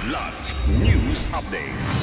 Kidlat News Updates.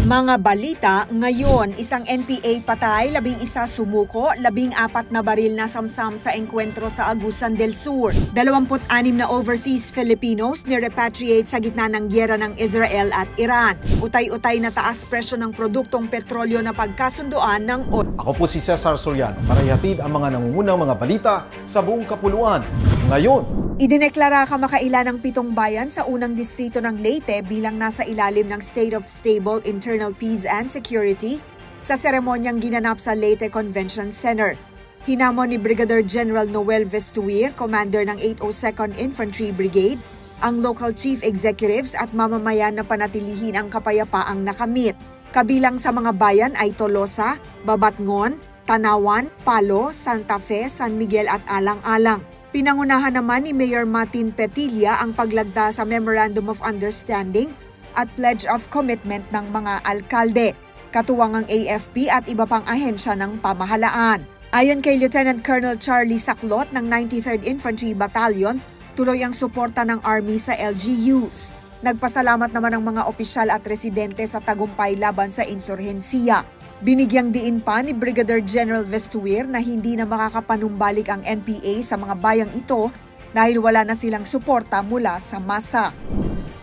Mga balita ngayon, isang NPA patay, 11 sumuko, 14 na baril na samsam sa engkwentro sa Agusan del Sur. 26 na overseas Filipinos ni-repatriate sa gitna ng gyera ng Israel at Iran. Utay-utay na taas presyo ng produktong petrolyo na pagkasunduan ng oil. Ako po si Cesar Soriano para ihatid ang mga nangungunang mga balita sa buong kapuluan. Ngayon, idineklara kamakailan ng 7 bayan sa unang distrito ng Leyte bilang nasa ilalim ng State of Stable Internal Peace and Security sa seremonyang ginanap sa Leyte Convention Center. Hinamon ni Brigadier General Noel Vestuir, commander ng 802nd Infantry Brigade, ang local chief executives at mamamayan na panatilihin ang kapayapaang nakamit. Kabilang sa mga bayan ay Tolosa, Babatngon, Tanawan, Palo, Santa Fe, San Miguel at Alang-Alang. Pinangunahan naman ni Mayor Martin Petilla ang paglagda sa Memorandum of Understanding at Pledge of Commitment ng mga alkalde, katuwang ang AFP at iba pang ahensya ng pamahalaan. Ayon kay Lieutenant Colonel Charlie Saclot ng 93rd Infantry Battalion, tuloy ang suporta ng Army sa LGUs. Nagpasalamat naman ang mga opisyal at residente sa tagumpay laban sa insurhensiya. Binigyang diin pa ni Brigadier General Vestuir na hindi na makakapanumbalik ang NPA sa mga bayang ito dahil wala na silang suporta mula sa masa.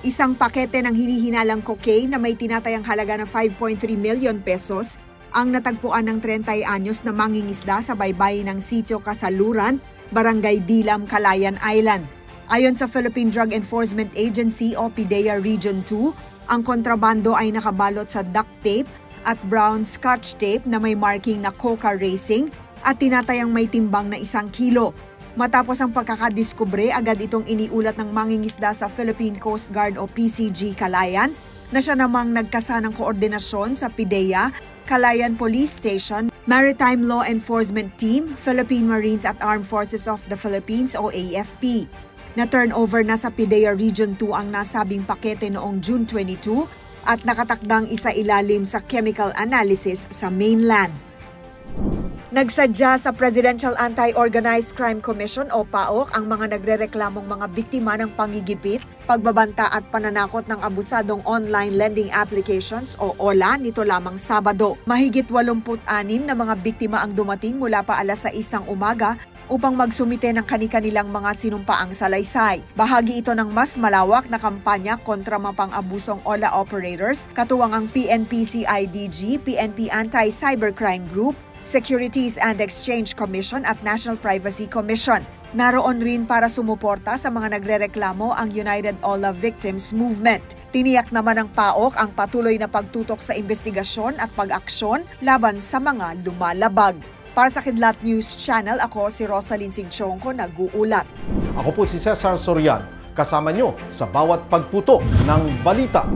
Isang pakete ng hinihinalang cocaine na may tinatayang halaga na 5.3 million pesos ang natagpuan ng 30 anyos na mangingisda sa baybayin ng Sitio Kasaluran, Barangay Dilam, Calayan Island. Ayon sa Philippine Drug Enforcement Agency o PDEA Region 2, ang kontrabando ay nakabalot sa duct tape at brown scotch tape na may marking na Coca Racing at tinatayang may timbang na 1 kilo. Matapos ang pagkakadiskubre, agad itong iniulat ng mangingisda sa Philippine Coast Guard o PCG Calayan na siya namang nagkasa ng koordinasyon sa PDEA, Calayan Police Station, Maritime Law Enforcement Team, Philippine Marines at Armed Forces of the Philippines o AFP. Na-turnover na sa PDEA Region 2 ang nasabing pakete noong June 22 at nakatakdang isailalim sa chemical analysis sa mainland. Nagsadya sa Presidential Anti-Organized Crime Commission o PAOC ang mga nagrereklamong mga biktima ng panggigipit, pagbabanta at pananakot ng abusadong online lending applications o OLA nito lamang Sabado. Mahigit 86 na mga biktima ang dumating mula pa alas 6 ng umaga upang magsumite ng kani-kanilang mga sinumpaang salaysay. Bahagi ito ng mas malawak na kampanya kontra mapang-abusong OLA operators, katuwang ang PNP-CIDG, PNP Anti-Cybercrime Group, Securities and Exchange Commission at National Privacy Commission. Naroon rin para sumuporta sa mga nagrereklamo ang United OLA Victims Movement. Tiniyak naman ng PAOC ang patuloy na pagtutok sa investigasyon at pag-aksyon laban sa mga lumalabag. Para sa Kidlat News Channel, ako si Rosalyn Singchongco, nag-uulat. ako po si Cesar Soriano, kasama nyo sa bawat pagputok ng balita.